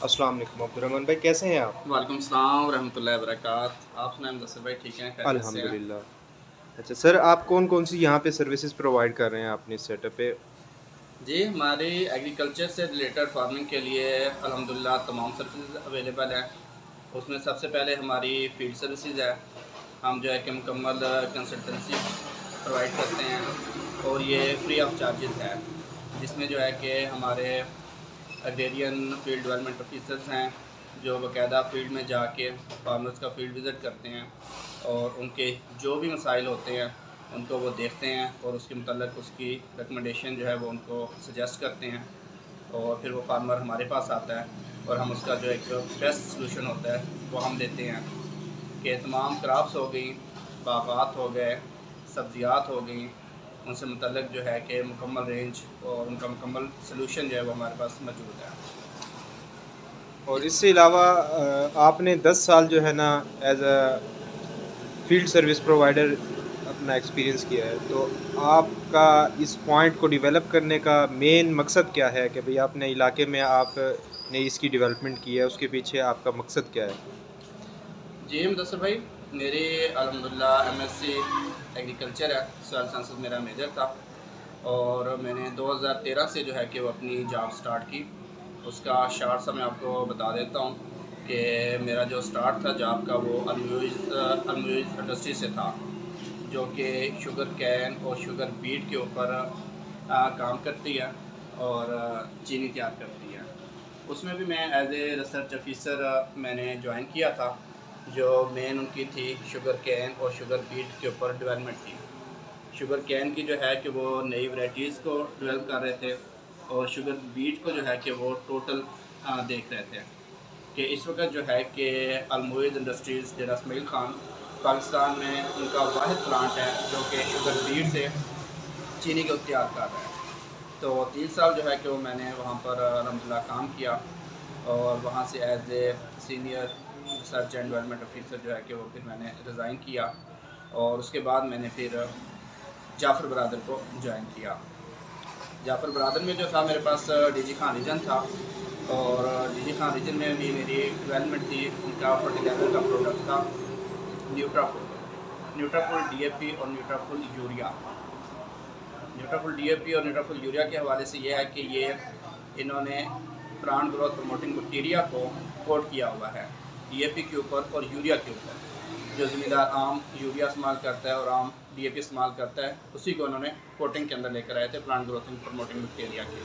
अस्सलाम वालेकुम अब्दुर्रहमान भाई, कैसे हैं आप? वालेकुम सलाम रहमतुल्लाहि व बरकात। आप सुनाएं मुदस्सिर भाई, ठीक हैं, खैरियत से हैं? अल्हम्दुलिल्लाह। अच्छा सर, आप कौन-कौन सी यहाँ पे सर्विसेज़ प्रोवाइड कर रहे हैं अपने सेटअप पे? जी, हमारी एग्रीकल्चर से रिलेटेड फार्मिंग के लिए अल्हम्दुलिल्लाह तमाम सर्विसेज अवेलेबल हैं। उसमें सबसे पहले हमारी फील्ड सर्विसेज है। हम जो है कि मुकम्मल कंसल्टेंसी प्रोवाइड करते हैं और ये फ्री ऑफ चार्जेस है, जिसमें जो है कि हमारे एग्रेरियन फील्ड डेवलपमेंट ऑफिसर्स हैं जो बाकायदा फील्ड में जाके फार्मर्स का फील्ड विज़िट करते हैं और उनके जो भी मसाइल होते हैं उनको वो देखते हैं और उसके मतलब उसकी रिकमेंडेशन जो है वो उनको सजेस्ट करते हैं और फिर वो फार्मर हमारे पास आता है और हम उसका जो एक बेस्ट सलूशन होता है वो हम देते हैं कि तमाम क्रॉप्स हो गई, बागात हो गए, सब्ज़ियात हो गई, उनसे मतलब जो है कि मुकम्मल रेंज और उनका मुकम्मल सलूशन जो है वो हमारे पास मौजूद है। और इससे अलावा आपने 10 साल जो है ना as a field service provider अपना एक्सपीरियंस किया है, तो आपका इस पॉइंट को डेवलप करने का मेन मकसद क्या है कि भई अपने इलाके में आपने इसकी डेवलपमेंट की है, उसके पीछे आपका मकसद क्या है? जी मुदस्सिर भाई, मेरी अल्हम्दुलिल्लाह एमएससी एग्रीकल्चर है, सॉइल साइंसेस मेरा मेजर था और मैंने 2013 से जो है कि वो अपनी जॉब स्टार्ट की। उसका शॉर्ट सा मैं आपको बता देता हूँ कि मेरा जो स्टार्ट था जॉब का वो अलमुइज़ इंडस्ट्री से था, जो कि शुगर कैन और शुगर बीट के ऊपर काम करती है और चीनी तैयार करती है। उसमें भी मैं एज ए रिसर्च ऑफिसर मैंने ज्वाइन किया था, जो मेन उनकी थी शुगर कैन और शुगर बीट के ऊपर डेवलपमेंट थी। शुगर कैन की जो है कि वो नई वैराइटीज़ को डेवलप कर रहे थे और शुगर बीट को जो है कि वो टोटल देख रहे थे कि इस वक्त जो है कि अलमुइज़ इंडस्ट्रीज़ डेरा इस्माइल खान पाकिस्तान में उनका वाहिद प्लांट है जो कि शुगर बीट से चीनी को तैयार कर रहा है। तो 3 साल जो है कि वो मैंने वहाँ पर अल्हम्दुलिल्लाह काम किया और वहाँ से as a senior research and development officer जो है कि वो फिर मैंने रिज़ाइन किया और उसके बाद मैंने फिर जाफ़र बरादर को ज्वाइन किया। जाफ़र बरादर में जो था मेरे पास डीजी खान रीजन था और डीजी खान रीजन में भी मेरी डेवलपमेंट थी। उनका फर्टिलाइज़र का प्रोडक्ट था न्यूट्राफुल, न्यूट्राफुल डीएपी और न्यूट्राफुल यूरिया। न्यूट्राफुल डीएपी और न्यूट्राफुल यूरिया के हवाले से ये है कि ये इन्होंने प्लांट ग्रोथ प्रमोटिंग बैक्टीरिया को कोट किया हुआ है डीएपी के ऊपर और यूरिया के ऊपर। जो ज़मींदार आम यूरिया इस्तेमाल करता है और आम डीएपी इस्तेमाल करता है, उसी को उन्होंने कोटिंग के अंदर लेकर आए थे प्लांट ग्रोथ प्रमोटिंग बैक्टीरिया के,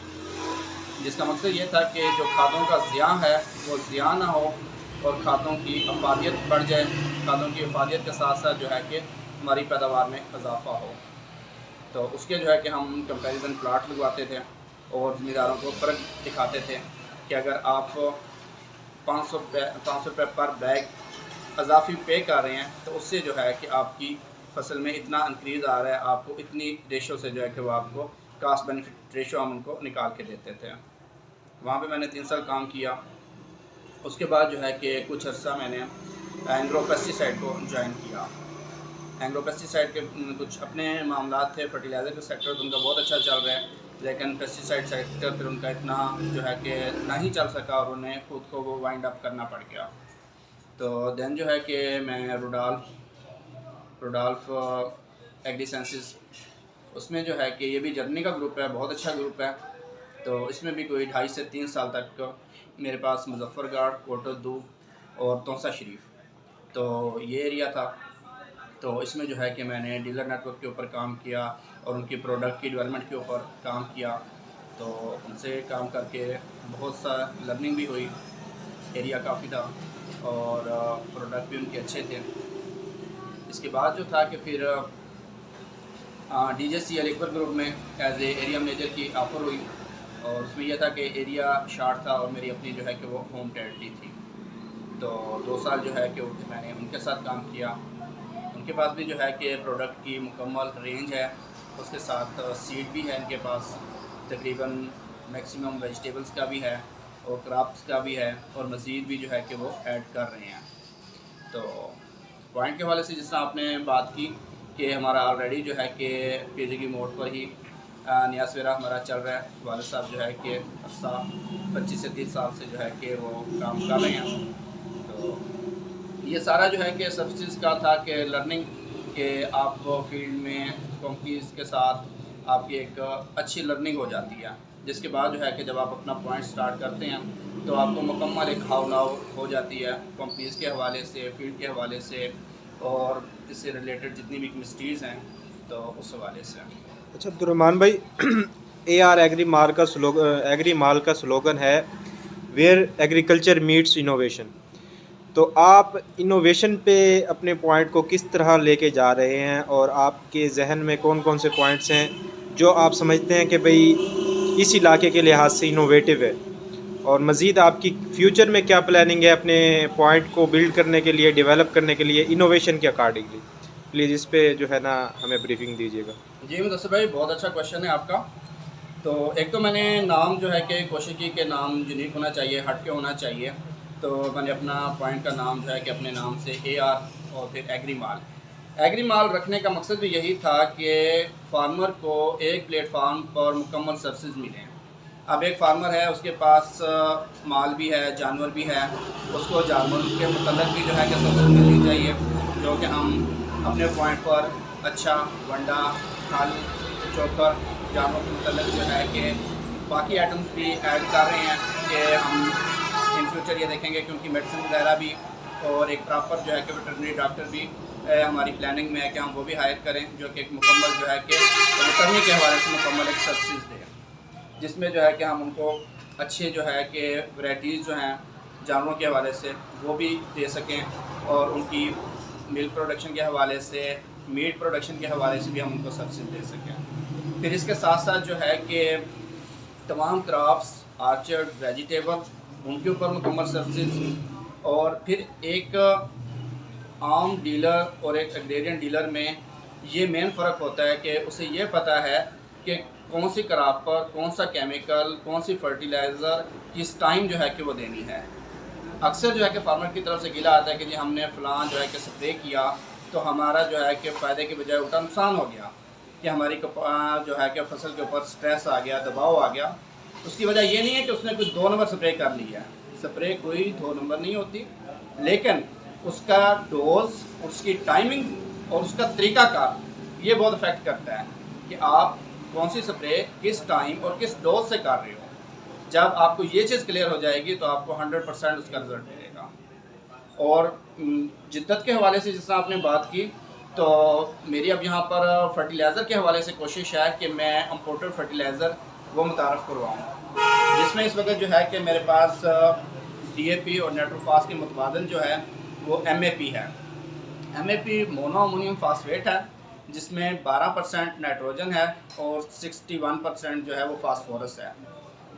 जिसका मकसद ये था कि जो खादों का ज़ियाँ है वो ज़ियाँ ना हो और खादों की अफादियत बढ़ जाए। खादों की अफादियत के साथ साथ जो है कि हमारी पैदावार में इजाफा हो। तो उसके जो है कि हम कंपैरिजन प्लाट लगवाते थे और ज़मींदारों को फ़र्क दिखाते थे कि अगर आप 500 रुपये पर बैग अजाफी पे कर रहे हैं तो उससे जो है कि आपकी फसल में इतना इंक्रीज़ आ रहा है, आपको इतनी रेशो से जो है कि वो आपको कास्ट बेनिफिट रेशो हम उनको निकाल के देते थे। वहाँ पे मैंने 3 साल काम किया। उसके बाद जो है कि कुछ अर्सा मैंने एग्रो पेस्टिसाइड को ज्वाइन किया। एग्रो पेस्टिसाइड के कुछ अपने मामला थे, फर्टिलाइज़र का सेक्टर तो उनका बहुत अच्छा चल रहा है, लेकिन पेस्टिसाइड सेक्टर फिर उनका इतना जो है कि नहीं चल सका और उन्हें खुद को वो वाइंड अप करना पड़ गया। तो देन जो है कि मैं रुडॉल्फ एग्रीसेंसिस, उसमें जो है कि ये भी जर्मनी का ग्रुप है, बहुत अच्छा ग्रुप है। तो इसमें भी कोई 2.5 से 3 साल तक मेरे पास मुजफ्फरगढ़, कोटद्दू और तोसा शरीफ तो ये एरिया था। तो इसमें जो है कि मैंने डीलर नेटवर्क के ऊपर काम किया और उनकी प्रोडक्ट की डेवलपमेंट के ऊपर काम किया। तो उनसे काम करके बहुत सा लर्निंग भी हुई, एरिया काफ़ी था और प्रोडक्ट भी उनके अच्छे थे। इसके बाद जो था कि फिर DJCL एक्बर ग्रुप में एज ए एरिया मैनेजर की ऑफ़र हुई और उसमें यह था कि एरिया शार्ट था और मेरी अपनी जो है कि वो होम टेरिटरी थी। तो 2 साल जो है कि मैंने उनके साथ काम किया। इनके पास भी जो है कि प्रोडक्ट की मुकम्मल रेंज है, उसके साथ सीड भी है इनके पास, तकरीबन मैक्सिमम वेजिटेबल्स का भी है और क्रॉप्स का भी है, और मज़ीद भी जो है कि वो ऐड कर रहे हैं। तो पॉइंट के हवाले से जिस तरह आपने बात की कि हमारा ऑलरेडी जो है कि पीजीगी मोड पर ही नया सवेरा हमारा चल रहा है। वालिद साहब जो है कि 25 से 30 साल से जो है कि वो काम कर रहे हैं। तो ये सारा जो है कि सब चीज़ का था कि लर्निंग के आप फील्ड में कंपनीज के साथ आपकी एक अच्छी लर्निंग हो जाती है, जिसके बाद जो है कि जब आप अपना पॉइंट स्टार्ट करते हैं तो आपको मुकम्मल एक हाव नाव हो जाती है कंपनीज़ के हवाले से, फील्ड के हवाले से, और इससे रिलेटेड जितनी भी मिस्ट्रीज़ हैं तो उस हवाले से। अच्छा अब्दुर्रहमान भाई, AR एग्री माल का स्लोगन है वेयर एग्रीकल्चर मीट्स इनोवेशन। तो आप इनोवेशन पे अपने पॉइंट को किस तरह लेके जा रहे हैं, और आपके जहन में कौन कौन से पॉइंट्स हैं जो आप समझते हैं कि भाई इस इलाके के लिहाज से इनोवेटिव है, और मज़ीद आपकी फ्यूचर में क्या प्लानिंग है अपने पॉइंट को बिल्ड करने के लिए, डेवलप करने के लिए इनोवेशन के अकॉर्डिंगली? प्लीज़ इस पे जो है ना हमें ब्रीफिंग दीजिएगा। जी मुदस्सिर भाई, बहुत अच्छा क्वेश्चन है आपका। तो एक तो मैंने नाम जो है कि कोशिश की कि नाम यूनिक होना चाहिए, हट के होना चाहिए। तो मैंने अपना पॉइंट का नाम जो है कि अपने नाम से AR और फिर एग्री माल रखने का मकसद भी यही था कि फार्मर को एक प्लेटफार्म पर मुकम्मल सर्विसेज मिलें। अब एक फार्मर है, उसके पास माल भी है, जानवर भी है, उसको जानवर के मतलब भी जो है कि सर्विस मिलनी चाहिए, जो कि हम अपने पॉइंट पर अच्छा वंडा, खल, चोकर, जानवर के मतलब जो है कि बाकी आइटम्स भी ऐड कर रहे हैं कि हम इन फ्यूचर ये देखेंगे, क्योंकि मेडिसिन वगैरह भी और एक प्रॉपर जो है कि वेटरनरी डॉक्टर भी हमारी प्लानिंग में है कि हम वो भी हायर करें, जो कि एक मुकम्मल जो है कि वेटरनरी के हवाले से मुकम्मल एक सर्विस दें, जिसमें जो है कि हम उनको अच्छे जो है कि वैराइटीज़ जो हैं जानवरों के हवाले से वो भी दे सकें, और उनकी मिल्क प्रोडक्शन के हवाले से, मीट प्रोडक्शन के हवाले से भी हम उनको सर्विस दे सकें। फिर इसके साथ साथ जो है कि तमाम क्रॉप्स, आर्चर्ड, वेजिटेबल, उनके ऊपर मुकम्मल सर्विस, और फिर एक आम डीलर और एक एग्रेरियन डीलर में ये मेन फ़र्क होता है कि उसे ये पता है कि कौन सी क्रॉप पर कौन सा केमिकल, कौन सी फर्टिलाइज़र किस टाइम जो है कि वो देनी है। अक्सर जो है कि फार्मर की तरफ से गिला आता है कि जी हमने फ़लाँ जो है कि स्प्रे किया तो हमारा जो है कि फ़ायदे के बजाय उल्टा नुकसान हो गया, कि हमारी जो है कि फसल के ऊपर स्ट्रेस आ गया, दबाव आ गया। उसकी वजह ये नहीं है कि उसने कुछ 2 नंबर स्प्रे कर लिया है, स्प्रे कोई 2 नंबर नहीं होती, लेकिन उसका डोज, उसकी टाइमिंग और उसका तरीक़ाकार ये बहुत इफेक्ट करता है कि आप कौन सी स्प्रे किस टाइम और किस डोज से कर रहे हो। जब आपको ये चीज़ क्लियर हो जाएगी तो आपको 100% उसका रिजल्ट मिलेगा। और जिद्दत के हवाले से जिस तरह आपने बात की, तो मेरी अब यहाँ पर फर्टिलाइज़र के हवाले से कोशिश है कि मैं इम्पोर्टेड फर्टिलाइज़र वो मुतारफ़ करवाऊँ, जिसमें इस वक्त जो है कि मेरे पास DAP और नाइट्रोफॉस के मुतबादल जो है वो MAP है। MAP मोनो अमोनियम फास्फेट है, जिसमें 12% नाइट्रोजन है और 61% जो है वो फास्फोरस है,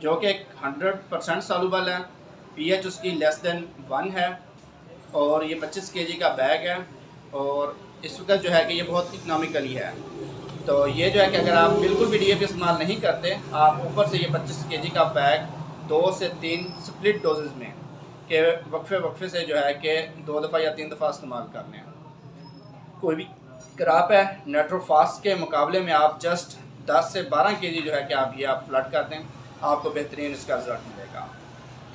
जो कि 100% सॉल्युबल है। pH उसकी लेस देन 1 है, और ये 25 kg का बैग है, और इस वक्त जो है कि ये बहुत इकनॉमिकली है। तो ये जो है कि अगर आप बिल्कुल भी DAP इस्तेमाल नहीं करते, आप ऊपर से ये 25 kg का बैग 2 से 3 स्प्लिट डोजेज़ में के वक्फे से जो है कि 2 दफ़ा या 3 दफ़ा इस्तेमाल करने हैं। कोई भी क्रॉप है, नाइट्रोफॉस के मुकाबले में आप जस्ट 10 से 12 kg जो है कि आप फ्लड कर दें, आपको बेहतरीन इसका रिजल्ट मिलेगा।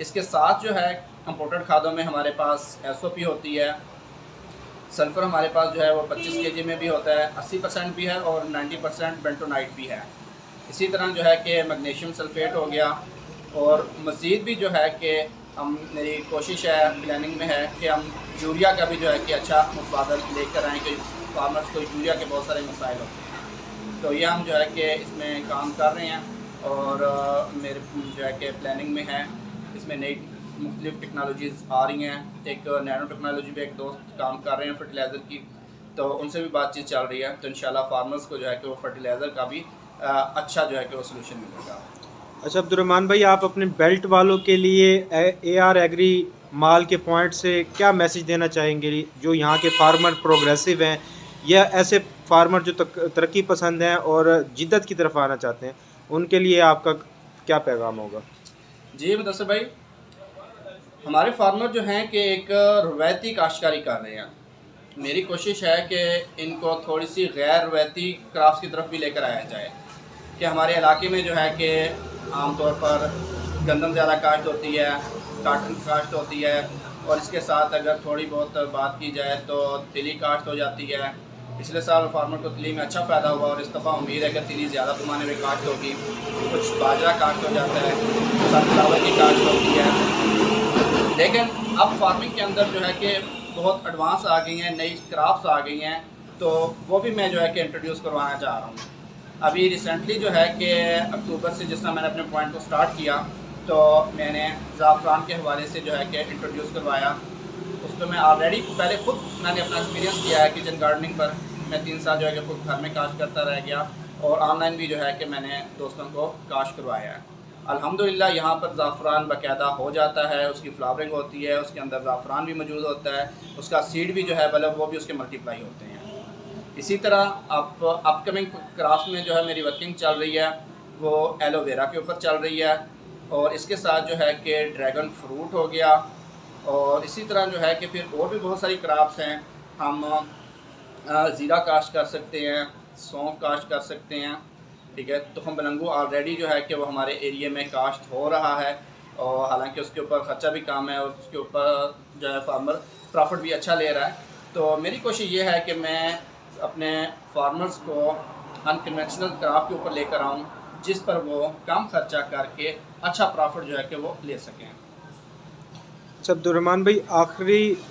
इसके साथ जो है कंपोर्टेड खादों में हमारे पास SOP होती है, सल्फ़र हमारे पास जो है वो 25 kg में भी होता है, 80% भी है और 90% बेंटोनाइट भी है। इसी तरह जो है कि मैग्नीशियम सल्फेट हो गया, और मज़ीद भी जो है कि मेरी कोशिश है, प्लानिंग में है कि हम यूरिया का भी जो है कि अच्छा उत्पादन लेकर आएँ, कि फार्मर्स को यूरिया के बहुत सारे मसाइल होते हैं। तो ये हम जो है कि इसमें काम कर रहे हैं, और मेरे जो है कि प्लानिंग में है, इसमें नई मुख्तलिफ टेक्नोलॉजीज़ आ रही हैं। एक नैनो टेक्नोलॉजी पे एक दोस्त काम कर रहे हैं फर्टिलाइज़र की, तो उनसे भी बातचीत चल रही है। तो इंशाल्लाह फार्मर्स को जो है कि वो फर्टिलाइज़र का भी अच्छा जो है कि वो सोल्यूशन मिलेगा। अच्छा अब्दुर्रहमान भाई, आप अपने बेल्ट वालों के लिए AR एग्री माल के पॉइंट से क्या मैसेज देना चाहेंगे, जो यहाँ के फार्मर प्रोग्रेसिव हैं, या ऐसे फार्मर जो तरक्की पसंद हैं और जिद्दत की तरफ आना चाहते हैं, उनके लिए आपका क्या पैगाम होगा? जी मुदस्सिर भाई, हमारे फार्मर जो हैं कि एक रवायती काश्तकारी कर रहे हैं। मेरी कोशिश है कि इनको थोड़ी सी गैर रवायती क्राफ्ट की तरफ भी लेकर आया जाए कि हमारे इलाके में जो है कि आमतौर पर गंदम ज़्यादा काश्त होती है, काटन काश्त होती है, और इसके साथ अगर थोड़ी बहुत बात की जाए तो तिली काश्त हो जाती है। पिछले साल फार्मर को तिली में अच्छा फ़ायदा हुआ और इस दफ़ा उम्मीद है कि तिली ज़्यादा पैमाने में काश्त होगी। कुछ बाजरा काश्त हो जाता है, सनफ्लावर की काश्त होती है। लेकिन अब फार्मिंग के अंदर जो है कि बहुत एडवांस आ गई हैं, नई क्राफ्ट्स आ गई हैं, तो वो भी मैं जो है कि इंट्रोड्यूस करवाना चाह रहा हूँ। अभी रिसेंटली जो है कि अक्टूबर से जिस तरह मैंने अपने पॉइंट को स्टार्ट किया, तो मैंने ज़ाफ़रान के हवाले से जो है कि इंट्रोड्यूस करवाया। उस पर मैं ऑलरेडी पहले खुद मैंने अपना एक्सपीरियंस किया है किचन गार्डनिंग पर। मैं 3 साल जो है कि खुद घर में काश्त करता रह गया और ऑनलाइन भी जो है कि मैंने दोस्तों को काश्त करवाया है। अल्हम्दुलिल्लाह यहाँ पर ज़ाफ़रान बाकायदा हो जाता है, उसकी फ्लावरिंग होती है, उसके अंदर ज़ाफ़रान भी मौजूद होता है, उसका सीड भी जो है मतलब वो भी उसके मल्टीप्लाई होते हैं। इसी तरह अपकमिंग क्राफ्ट में जो है मेरी वर्किंग चल रही है वो एलोवेरा के ऊपर चल रही है, और इसके साथ जो है कि ड्रैगन फ्रूट हो गया, और इसी तरह जो है कि फिर और भी बहुत सारी क्राफ्ट्स हैं। हम ज़ीरा काश्त कर सकते हैं, सौंफ काश्त कर सकते हैं, ठीक है। तुखम बलंगू ऑलरेडी जो है कि वो हमारे एरिया में काश्त हो रहा है, और हालांकि उसके ऊपर ख़र्चा भी कम है और उसके ऊपर जो है फार्मर प्रॉफिट भी अच्छा ले रहा है। तो मेरी कोशिश ये है कि मैं अपने फार्मर्स को अनकन्वेंशनल क्राफ्ट के ऊपर लेकर आऊँ, जिस पर वो कम खर्चा करके अच्छा प्रॉफिट जो है कि वो ले सकें। अच्छा अब्दुर्रहमान भाई,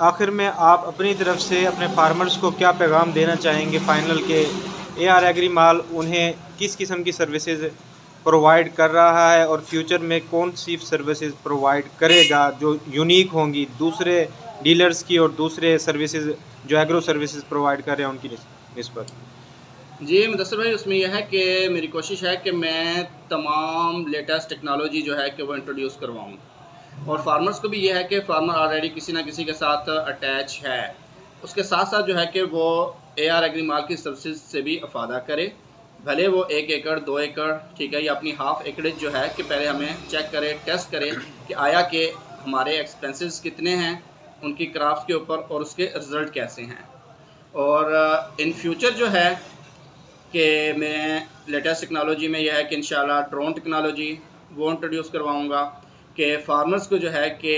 आखिर में आप अपनी तरफ से अपने फार्मर्स को क्या पैगाम देना चाहेंगे फाइनल के AR एग्री माल उन्हें किस किस्म की सर्विसेज प्रोवाइड कर रहा है और फ्यूचर में कौन सी सर्विसेज प्रोवाइड करेगा जो यूनिक होंगी दूसरे डीलर्स की और दूसरे सर्विसेज जो एग्रो सर्विसेज प्रोवाइड कर रहे हैं उनकी निस्बत? जी मुदस्सिर भाई, उसमें यह है कि मेरी कोशिश है कि मैं तमाम लेटेस्ट टेक्नोलॉजी जो है कि वो इंट्रोड्यूस करवाऊँ, और फार्मर्स को भी यह है कि फार्मर ऑलरेडी किसी ना किसी के साथ अटैच है, उसके साथ साथ जो है कि वो AR एग्री माल की सर्विसेज से भी अफादा करे। भले वो 1 एकड़ 2 एकड़, ठीक है, या अपनी हाफ एकड़ेज जो है कि पहले हमें चेक करे, टेस्ट करे कि आया कि हमारे एक्सपेंसेस कितने हैं उनकी क्राफ्ट के ऊपर और उसके रिज़ल्ट कैसे हैं। और इन फ्यूचर जो है कि मैं लेटेस्ट टेक्नोलॉजी में यह है कि इंशाल्लाह ड्रोन टेक्नोलॉजी वो इंट्रोड्यूस करवाऊँगा कि फार्मर्स को जो है कि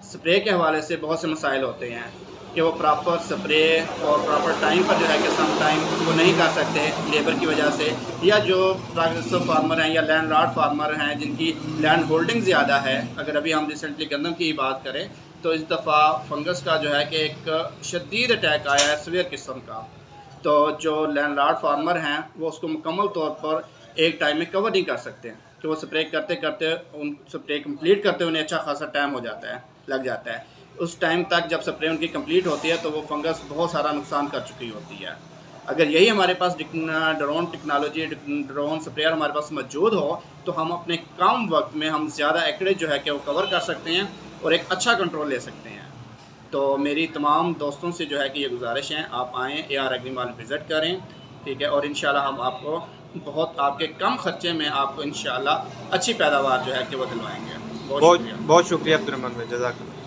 स्प्रे के हवाले से बहुत से मसाइल होते हैं कि वो प्रॉपर स्प्रे और प्रॉपर टाइम पर जो है कि सम टाइम वो नहीं कर सकते लेबर की वजह से, या जो प्रोग्रेसिव फार्मर हैं या लैंडलॉर्ड फार्मर हैं जिनकी लैंड होल्डिंग ज़्यादा है। अगर अभी हम रिसेंटली गंदम की बात करें तो इस दफ़ा फंगस का जो है कि एक शदीद अटैक आया है, सीवियर किस्म का। तो जो लैंडलॉर्ड फार्मर हैं वो उसको मुकम्मल तौर पर एक टाइम में कवर नहीं कर सकते, कि वो स्प्रे करते करते उन स्प्रे कंप्लीट करते उन्हें अच्छा खासा टाइम हो जाता है, लग जाता है। उस टाइम तक जब स्प्रे उनकी कंप्लीट होती है तो वो फंगस बहुत सारा नुकसान कर चुकी होती है। अगर यही हमारे पास ड्रोन टेक्नोलॉजी, ड्रोन स्प्रेयर हमारे पास मौजूद हो तो हम अपने कम वक्त में हम ज़्यादा एकड़ेज जो है कि वो कवर कर सकते हैं और एक अच्छा कंट्रोल ले सकते हैं। तो मेरी तमाम दोस्तों से जो है कि ये गुजारिश है, आप आएँ, AR एग्री माल विज़िट करें, ठीक है, और इंशाल्लाह हम आपको बहुत आपके कम खर्चे में आपको इंशाल्लाह अच्छी पैदावार जो है कि वो दिलवाएंगे। बहुत शुक्रिया अब्दुर्रहमान भाई, जज़ाकल्लाह।